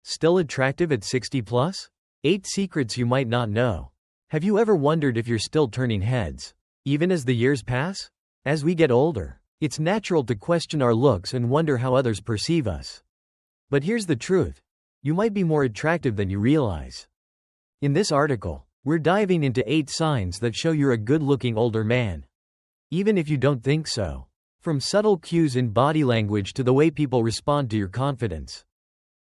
Still attractive at 60 plus? 8 secrets you might not know. Have you ever wondered if you're still turning heads, even as the years pass? As we get older, it's natural to question our looks and wonder how others perceive us. But here's the truth. You might be more attractive than you realize. In this article, we're diving into 8 signs that show you're a good-looking older man, even if you don't think so. From subtle cues in body language to the way people respond to your confidence.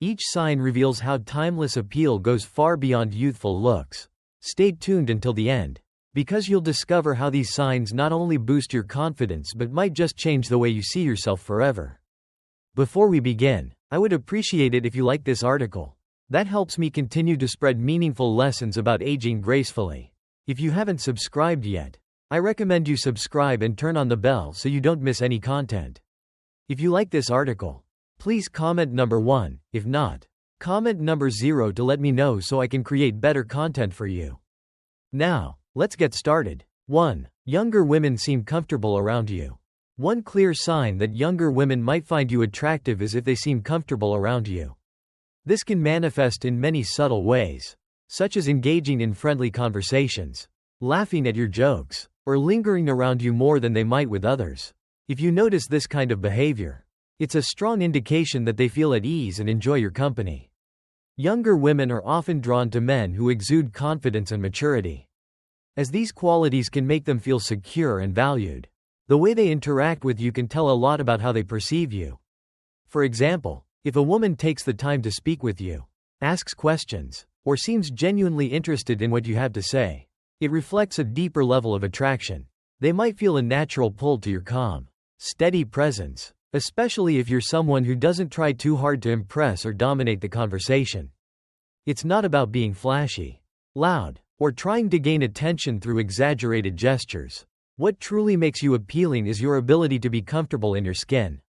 Each sign reveals how timeless appeal goes far beyond youthful looks. Stay tuned until the end, because you'll discover how these signs not only boost your confidence but might just change the way you see yourself forever. Before we begin, I would appreciate it if you like this article. That helps me continue to spread meaningful lessons about aging gracefully. If you haven't subscribed yet, I recommend you subscribe and turn on the bell so you don't miss any content. If you like this article, please comment number 1, if not, comment number 0 to let me know so I can create better content for you. Now, let's get started. 1. Younger women seem comfortable around you. One clear sign that younger women might find you attractive is if they seem comfortable around you. This can manifest in many subtle ways, such as engaging in friendly conversations, laughing at your jokes, or lingering around you more than they might with others. If you notice this kind of behavior, it's a strong indication that they feel at ease and enjoy your company. Younger women are often drawn to men who exude confidence and maturity, as these qualities can make them feel secure and valued. The way they interact with you can tell a lot about how they perceive you. For example, if a woman takes the time to speak with you, asks questions, or seems genuinely interested in what you have to say, it reflects a deeper level of attraction. They might feel a natural pull to your calm, steady presence, especially if you're someone who doesn't try too hard to impress or dominate the conversation. It's not about being flashy, loud, or trying to gain attention through exaggerated gestures. What truly makes you appealing is your ability to be comfortable in your skin,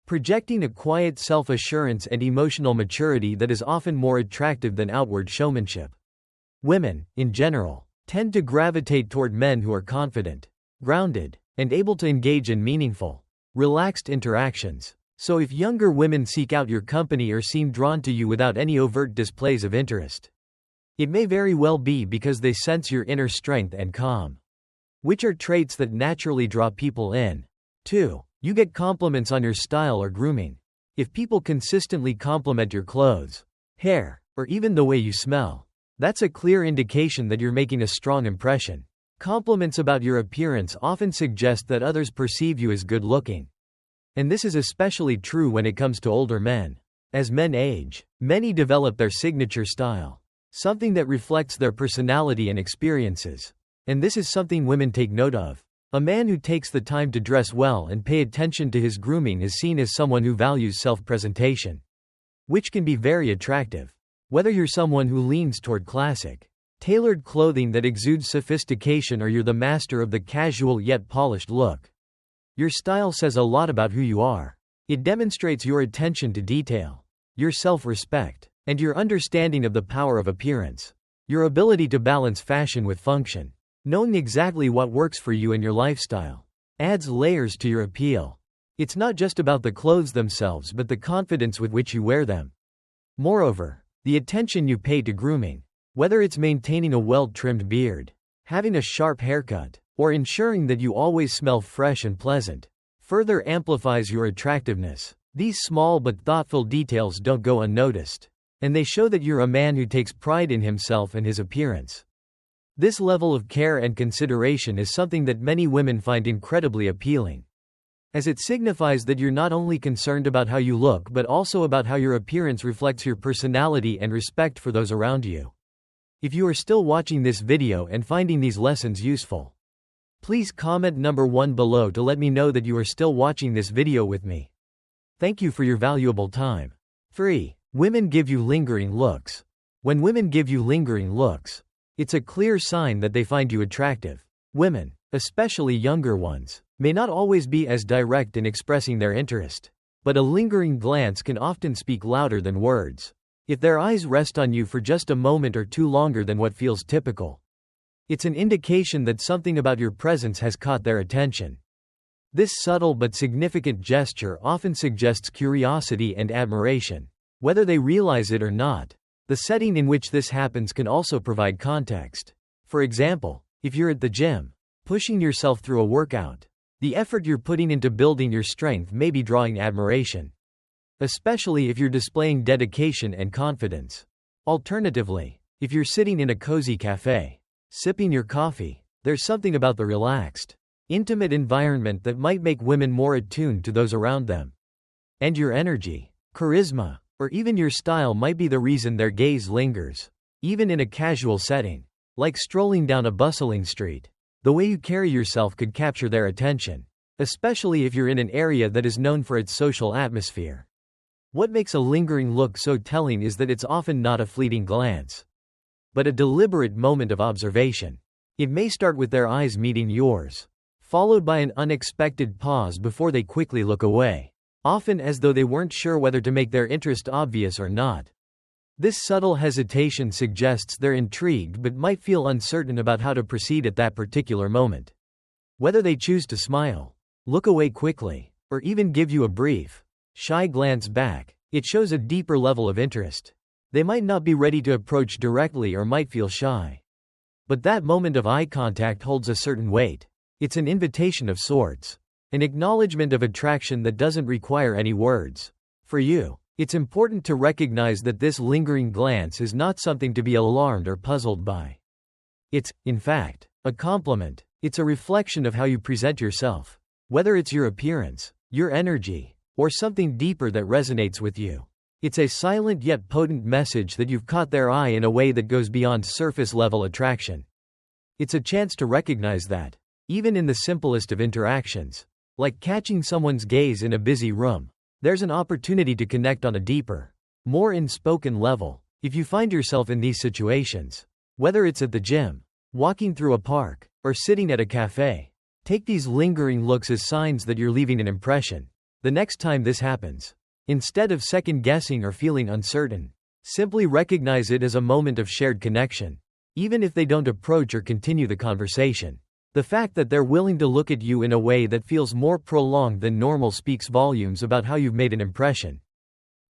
projecting a quiet self-assurance and emotional maturity that is often more attractive than outward showmanship. Women, in general, tend to gravitate toward men who are confident, grounded, and able to engage in meaningful, relaxed interactions. So if younger women seek out your company or seem drawn to you without any overt displays of interest, it may very well be because they sense your inner strength and calm, which are traits that naturally draw people in. 2. You get compliments on your style or grooming. If people consistently compliment your clothes, hair, or even the way you smell, that's a clear indication that you're making a strong impression. Compliments about your appearance often suggest that others perceive you as good-looking. And this is especially true when it comes to older men. As men age, many develop their signature style, something that reflects their personality and experiences. And this is something women take note of. A man who takes the time to dress well and pay attention to his grooming is seen as someone who values self-presentation, which can be very attractive. Whether you're someone who leans toward classic, tailored clothing that exudes sophistication or you're the master of the casual yet polished look, your style says a lot about who you are. It demonstrates your attention to detail, your self-respect, and your understanding of the power of appearance. Your ability to balance fashion with function, knowing exactly what works for you and your lifestyle, adds layers to your appeal. It's not just about the clothes themselves but the confidence with which you wear them. Moreover, the attention you pay to grooming, whether it's maintaining a well-trimmed beard, having a sharp haircut, or ensuring that you always smell fresh and pleasant, further amplifies your attractiveness. These small but thoughtful details don't go unnoticed, and they show that you're a man who takes pride in himself and his appearance. This level of care and consideration is something that many women find incredibly appealing, as it signifies that you're not only concerned about how you look but also about how your appearance reflects your personality and respect for those around you. If you are still watching this video and finding these lessons useful, please comment number 1 below to let me know that you are still watching this video with me. Thank you for your valuable time. 3. Women give you lingering looks. When women give you lingering looks, it's a clear sign that they find you attractive. Women, especially younger ones, may not always be as direct in expressing their interest, but a lingering glance can often speak louder than words. If their eyes rest on you for just a moment or two longer than what feels typical, it's an indication that something about your presence has caught their attention. This subtle but significant gesture often suggests curiosity and admiration. whether they realize it or not. The setting in which this happens can also provide context. For example, if you're at the gym, pushing yourself through a workout, the effort you're putting into building your strength may be drawing admiration, especially if you're displaying dedication and confidence. Alternatively, if you're sitting in a cozy cafe, sipping your coffee, there's something about the relaxed, intimate environment that might make women more attuned to those around them. And your energy, charisma, or even your style might be the reason their gaze lingers, even in a casual setting, like strolling down a bustling street. The way you carry yourself could capture their attention, especially if you're in an area that is known for its social atmosphere. What makes a lingering look so telling is that it's often not a fleeting glance, but a deliberate moment of observation. It may start with their eyes meeting yours, followed by an unexpected pause before they quickly look away, often as though they weren't sure whether to make their interest obvious or not. This subtle hesitation suggests they're intrigued but might feel uncertain about how to proceed at that particular moment. Whether they choose to smile, look away quickly, or even give you a brief, shy glance back, it shows a deeper level of interest. They might not be ready to approach directly or might feel shy. But that moment of eye contact holds a certain weight. It's an invitation of sorts, an acknowledgement of attraction that doesn't require any words. For you, it's important to recognize that this lingering glance is not something to be alarmed or puzzled by. It's, in fact, a compliment. It's a reflection of how you present yourself, whether it's your appearance, your energy, or something deeper that resonates with you. It's a silent yet potent message that you've caught their eye in a way that goes beyond surface-level attraction. It's a chance to recognize that, even in the simplest of interactions, like catching someone's gaze in a busy room, there's an opportunity to connect on a deeper, more unspoken level. If you find yourself in these situations, whether it's at the gym, walking through a park, or sitting at a cafe, take these lingering looks as signs that you're leaving an impression. The next time this happens, instead of second-guessing or feeling uncertain, simply recognize it as a moment of shared connection. Even if they don't approach or continue the conversation, the fact that they're willing to look at you in a way that feels more prolonged than normal speaks volumes about how you've made an impression.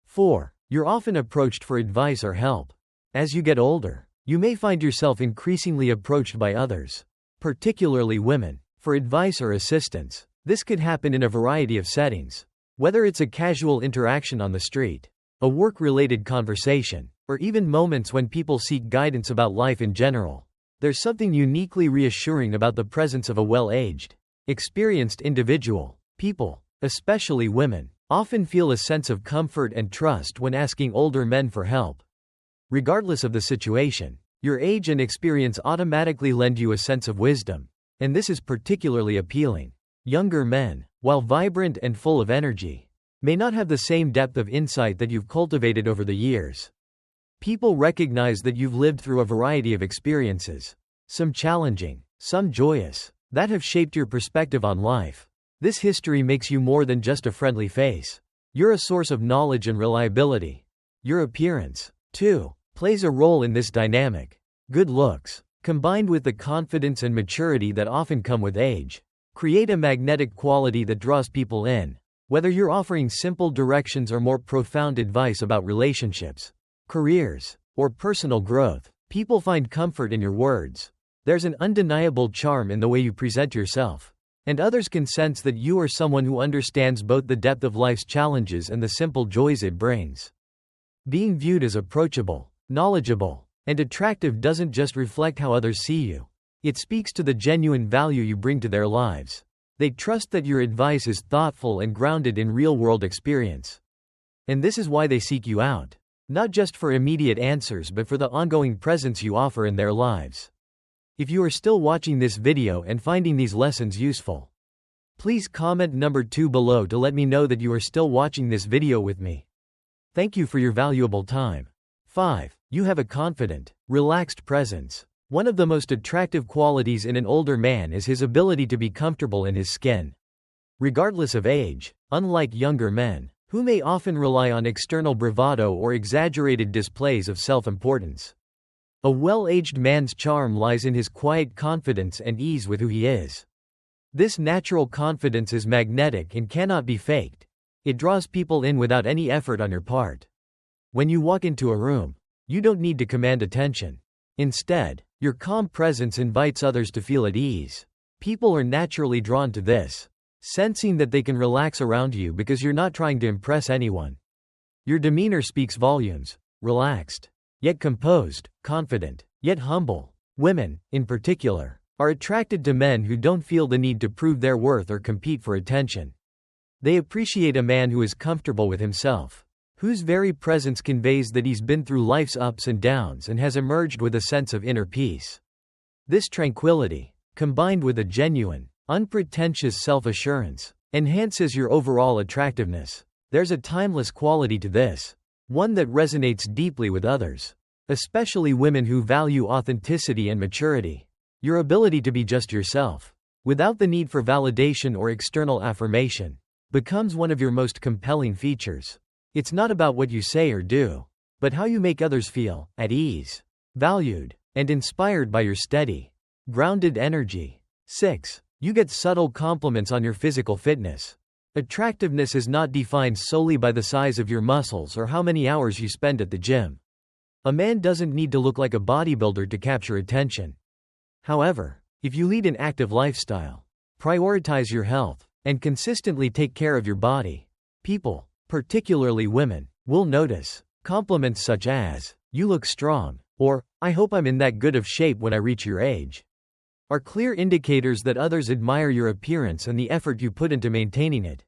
4. You're often approached for advice or help. As you get older, you may find yourself increasingly approached by others, particularly women, for advice or assistance. This could happen in a variety of settings, whether it's a casual interaction on the street, a work-related conversation, or even moments when people seek guidance about life in general. There's something uniquely reassuring about the presence of a well-aged, experienced individual. People, especially women, often feel a sense of comfort and trust when asking older men for help. Regardless of the situation, your age and experience automatically lend you a sense of wisdom, and this is particularly appealing. Younger men, while vibrant and full of energy, may not have the same depth of insight that you've cultivated over the years. People recognize that you've lived through a variety of experiences, some challenging, some joyous, that have shaped your perspective on life. This history makes you more than just a friendly face. You're a source of knowledge and reliability. Your appearance, too, plays a role in this dynamic. Good looks, combined with the confidence and maturity that often come with age, create a magnetic quality that draws people in. Whether you're offering simple directions or more profound advice about relationships, careers, or personal growth, people find comfort in your words. There's an undeniable charm in the way you present yourself, and others can sense that you are someone who understands both the depth of life's challenges and the simple joys it brings. Being viewed as approachable, knowledgeable, and attractive doesn't just reflect how others see you. It speaks to the genuine value you bring to their lives. They trust that your advice is thoughtful and grounded in real-world experience. And this is why they seek you out. Not just for immediate answers but for the ongoing presence you offer in their lives. If you are still watching this video and finding these lessons useful, please comment number 2 below to let me know that you are still watching this video with me. Thank you for your valuable time. 5. You have a confident, relaxed presence. One of the most attractive qualities in an older man is his ability to be comfortable in his skin. Regardless of age, unlike younger men, who may often rely on external bravado or exaggerated displays of self-importance, a well-aged man's charm lies in his quiet confidence and ease with who he is. This natural confidence is magnetic and cannot be faked. It draws people in without any effort on your part. When you walk into a room, you don't need to command attention. Instead, your calm presence invites others to feel at ease. People are naturally drawn to this, sensing that they can relax around you because you're not trying to impress anyone. Your demeanor speaks volumes: relaxed, yet composed; confident, yet humble. Women, in particular, are attracted to men who don't feel the need to prove their worth or compete for attention. They appreciate a man who is comfortable with himself, whose very presence conveys that he's been through life's ups and downs and has emerged with a sense of inner peace. This tranquility, combined with a genuine, unpretentious self-assurance, enhances your overall attractiveness. There's a timeless quality to this, one that resonates deeply with others, especially women who value authenticity and maturity. Your ability to be just yourself, without the need for validation or external affirmation, becomes one of your most compelling features. It's not about what you say or do, but how you make others feel at ease, valued, and inspired by your steady, grounded energy. 6. You get subtle compliments on your physical fitness. Attractiveness is not defined solely by the size of your muscles or how many hours you spend at the gym. A man doesn't need to look like a bodybuilder to capture attention. However, if you lead an active lifestyle, prioritize your health, and consistently take care of your body, people, particularly women, will notice. Compliments such as, "You look strong," or, "I hope I'm in that good of shape when I reach your age," are clear indicators that others admire your appearance and the effort you put into maintaining it.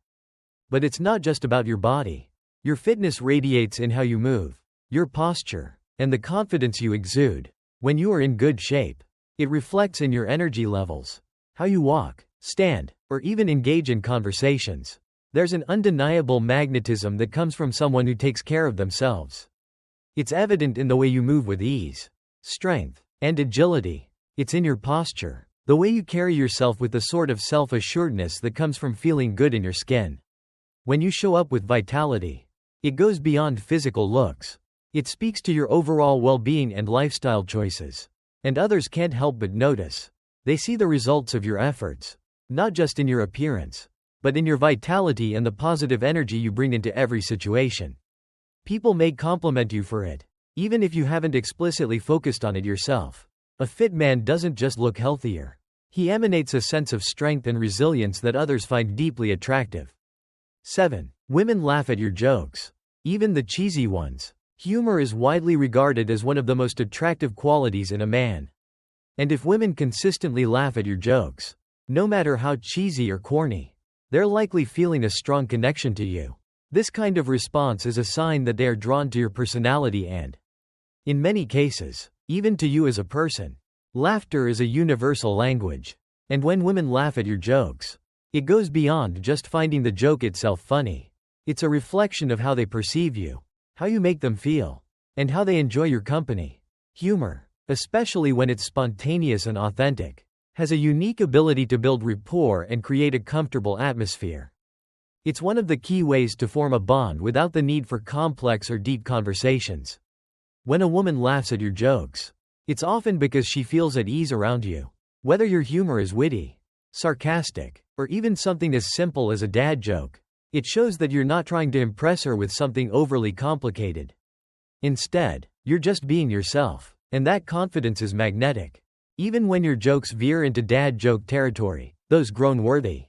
But it's not just about your body. Your fitness radiates in how you move, your posture, and the confidence you exude. When you are in good shape, it reflects in your energy levels, how you walk, stand, or even engage in conversations. There's an undeniable magnetism that comes from someone who takes care of themselves. It's evident in the way you move with ease, strength, and agility. It's in your posture, the way you carry yourself with the sort of self-assuredness that comes from feeling good in your skin. When you show up with vitality, it goes beyond physical looks. It speaks to your overall well-being and lifestyle choices. And others can't help but notice. They see the results of your efforts, not just in your appearance, but in your vitality and the positive energy you bring into every situation. People may compliment you for it, even if you haven't explicitly focused on it yourself. A fit man doesn't just look healthier. He emanates a sense of strength and resilience that others find deeply attractive. 7. Women laugh at your jokes, even the cheesy ones. Humor is widely regarded as one of the most attractive qualities in a man. And if women consistently laugh at your jokes, no matter how cheesy or corny, they're likely feeling a strong connection to you. This kind of response is a sign that they are drawn to your personality and, in many cases, even to you as a person. Laughter is a universal language. And when women laugh at your jokes, it goes beyond just finding the joke itself funny. It's a reflection of how they perceive you, how you make them feel, and how they enjoy your company. Humor, especially when it's spontaneous and authentic, has a unique ability to build rapport and create a comfortable atmosphere. It's one of the key ways to form a bond without the need for complex or deep conversations. When a woman laughs at your jokes, it's often because she feels at ease around you. Whether your humor is witty, sarcastic, or even something as simple as a dad joke, it shows that you're not trying to impress her with something overly complicated. Instead, you're just being yourself, and that confidence is magnetic. Even when your jokes veer into dad joke territory, those groan-worthy,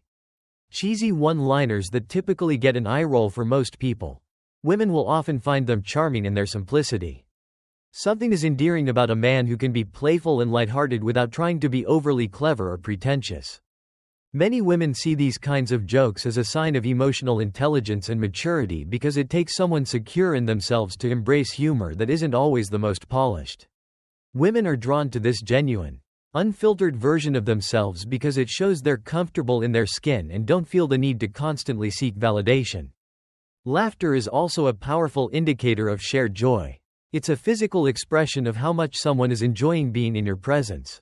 cheesy one-liners that typically get an eye roll for most people, women will often find them charming in their simplicity. Something is endearing about a man who can be playful and lighthearted without trying to be overly clever or pretentious. Many women see these kinds of jokes as a sign of emotional intelligence and maturity because it takes someone secure in themselves to embrace humor that isn't always the most polished. Women are drawn to this genuine, unfiltered version of themselves because it shows they're comfortable in their skin and don't feel the need to constantly seek validation. Laughter is also a powerful indicator of shared joy. It's a physical expression of how much someone is enjoying being in your presence.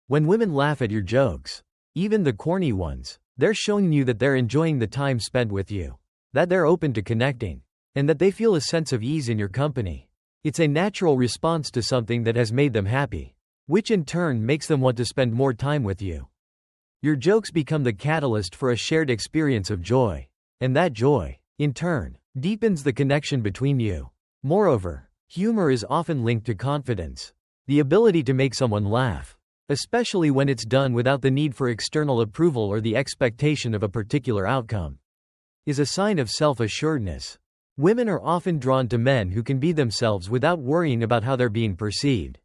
When women laugh at your jokes, even the corny ones, they're showing you that they're enjoying the time spent with you, that they're open to connecting, and that they feel a sense of ease in your company. It's a natural response to something that has made them happy, which in turn makes them want to spend more time with you. Your jokes become the catalyst for a shared experience of joy, and that joy, in turn, deepens the connection between you. Moreover, humor is often linked to confidence. The ability to make someone laugh, especially when it's done without the need for external approval or the expectation of a particular outcome, is a sign of self-assuredness. Women are often drawn to men who can be themselves without worrying about how they're being perceived.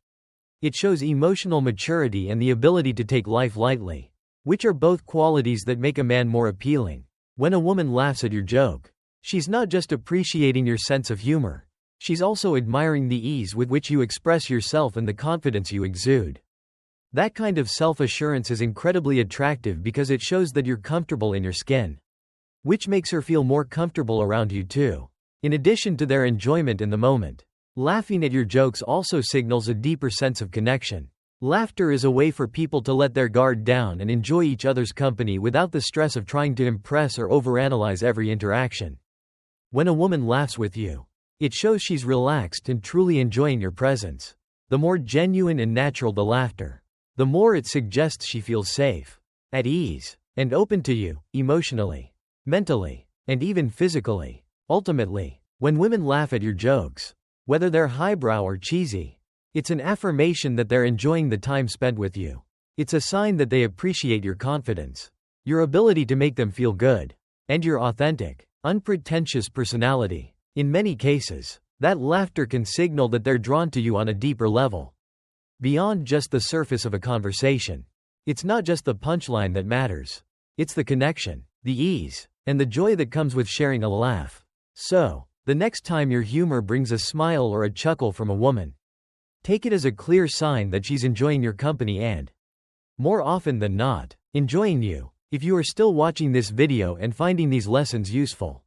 It shows emotional maturity and the ability to take life lightly, which are both qualities that make a man more appealing. When a woman laughs at your joke, she's not just appreciating your sense of humor, she's also admiring the ease with which you express yourself and the confidence you exude. That kind of self-assurance is incredibly attractive because it shows that you're comfortable in your skin, which makes her feel more comfortable around you too. In addition to their enjoyment in the moment, laughing at your jokes also signals a deeper sense of connection. Laughter is a way for people to let their guard down and enjoy each other's company without the stress of trying to impress or overanalyze every interaction. When a woman laughs with you, it shows she's relaxed and truly enjoying your presence. The more genuine and natural the laughter, the more it suggests she feels safe, at ease, and open to you, emotionally, mentally, and even physically. Ultimately, when women laugh at your jokes, whether they're highbrow or cheesy, it's an affirmation that they're enjoying the time spent with you. It's a sign that they appreciate your confidence, your ability to make them feel good, and your authentic, unpretentious personality. In many cases, that laughter can signal that they're drawn to you on a deeper level, beyond just the surface of a conversation. It's not just the punchline that matters. It's the connection, the ease, and the joy that comes with sharing a laugh. So, the next time your humor brings a smile or a chuckle from a woman, take it as a clear sign that she's enjoying your company and, more often than not, enjoying you. If you are still watching this video and finding these lessons useful,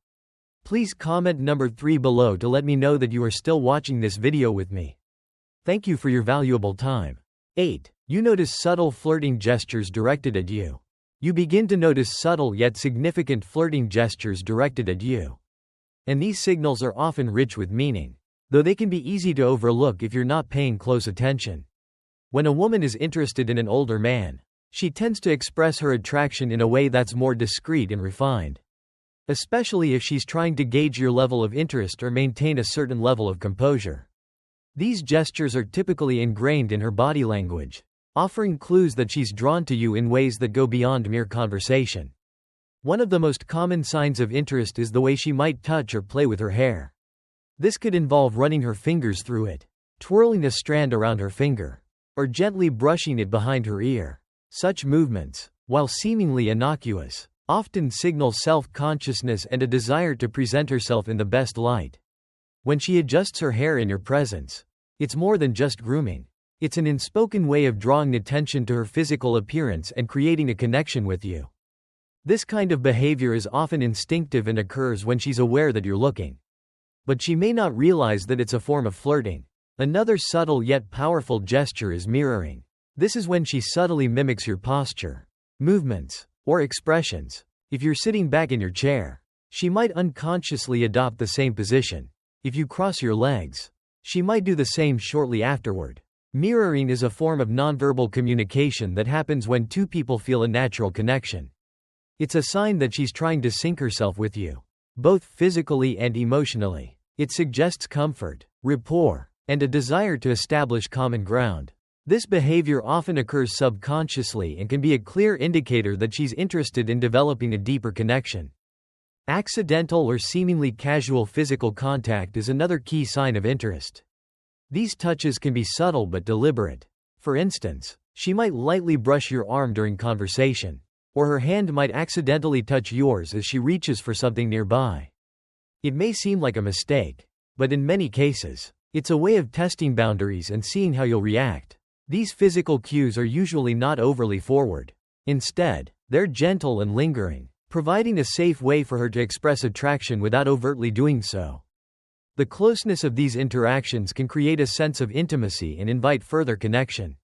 please comment number 3 below to let me know that you are still watching this video with me. Thank you for your valuable time. 8. You notice subtle flirting gestures directed at you. You begin to notice subtle yet significant flirting gestures directed at you. And these signals are often rich with meaning, though they can be easy to overlook if you're not paying close attention. When a woman is interested in an older man, she tends to express her attraction in a way that's more discreet and refined, especially if she's trying to gauge your level of interest or maintain a certain level of composure. These gestures are typically ingrained in her body language, offering clues that she's drawn to you in ways that go beyond mere conversation. One of the most common signs of interest is the way she might touch or play with her hair. This could involve running her fingers through it, twirling a strand around her finger, or gently brushing it behind her ear. Such movements, while seemingly innocuous, often signal self-consciousness and a desire to present herself in the best light. When she adjusts her hair in your presence, it's more than just grooming. It's an unspoken way of drawing attention to her physical appearance and creating a connection with you. This kind of behavior is often instinctive and occurs when she's aware that you're looking, but she may not realize that it's a form of flirting. Another subtle yet powerful gesture is mirroring. This is when she subtly mimics your posture, movements, or expressions. If you're sitting back in your chair, she might unconsciously adopt the same position. If you cross your legs, she might do the same shortly afterward. Mirroring is a form of nonverbal communication that happens when two people feel a natural connection. It's a sign that she's trying to sync herself with you, both physically and emotionally. It suggests comfort, rapport, and a desire to establish common ground. This behavior often occurs subconsciously and can be a clear indicator that she's interested in developing a deeper connection. Accidental or seemingly casual physical contact is another key sign of interest. These touches can be subtle but deliberate. For instance, she might lightly brush your arm during conversation, or her hand might accidentally touch yours as she reaches for something nearby. It may seem like a mistake, but in many cases, it's a way of testing boundaries and seeing how you'll react. These physical cues are usually not overly forward. Instead, they're gentle and lingering, providing a safe way for her to express attraction without overtly doing so. The closeness of these interactions can create a sense of intimacy and invite further connection,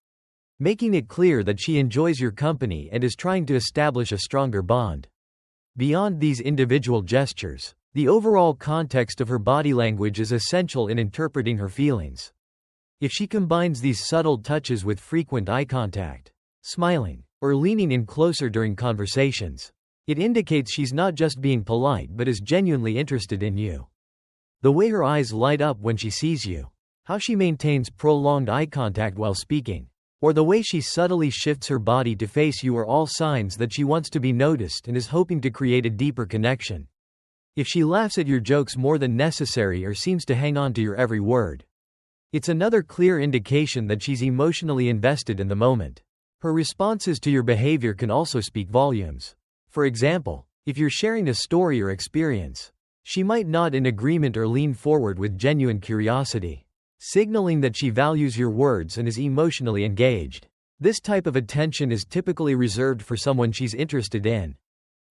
making it clear that she enjoys your company and is trying to establish a stronger bond. Beyond these individual gestures, the overall context of her body language is essential in interpreting her feelings. If she combines these subtle touches with frequent eye contact, smiling, or leaning in closer during conversations, it indicates she's not just being polite but is genuinely interested in you. The way her eyes light up when she sees you, how she maintains prolonged eye contact while speaking, or the way she subtly shifts her body to face you are all signs that she wants to be noticed and is hoping to create a deeper connection. If she laughs at your jokes more than necessary or seems to hang on to your every word, it's another clear indication that she's emotionally invested in the moment. Her responses to your behavior can also speak volumes. For example, if you're sharing a story or experience, she might nod in agreement or lean forward with genuine curiosity, signaling that she values your words and is emotionally engaged. This type of attention is typically reserved for someone she's interested in,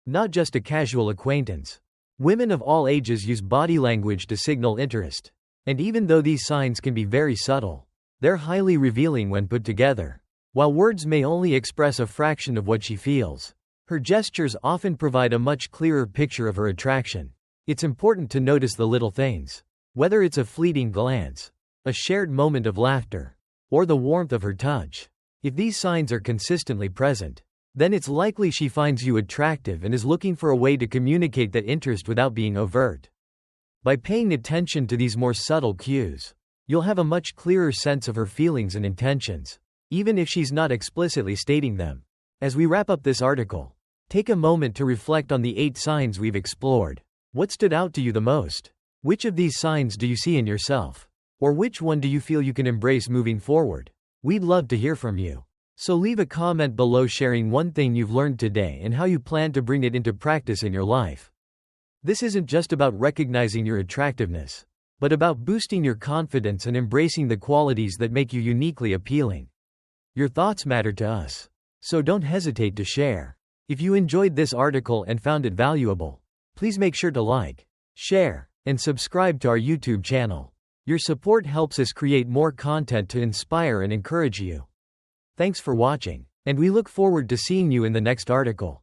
not just a casual acquaintance. Women of all ages use body language to signal interest, and even though these signs can be very subtle, they're highly revealing when put together. While words may only express a fraction of what she feels, her gestures often provide a much clearer picture of her attraction. It's important to notice the little things, whether it's a fleeting glance, a shared moment of laughter, or the warmth of her touch. If these signs are consistently present, then it's likely she finds you attractive and is looking for a way to communicate that interest without being overt. By paying attention to these more subtle cues, you'll have a much clearer sense of her feelings and intentions, even if she's not explicitly stating them. As we wrap up this article, take a moment to reflect on the 8 signs we've explored. What stood out to you the most? Which of these signs do you see in yourself? Or which one do you feel you can embrace moving forward? We'd love to hear from you. So leave a comment below sharing one thing you've learned today and how you plan to bring it into practice in your life. This isn't just about recognizing your attractiveness, but about boosting your confidence and embracing the qualities that make you uniquely appealing. Your thoughts matter to us, so don't hesitate to share. If you enjoyed this article and found it valuable, please make sure to like, share, and subscribe to our YouTube channel. Your support helps us create more content to inspire and encourage you. Thanks for watching, and we look forward to seeing you in the next article.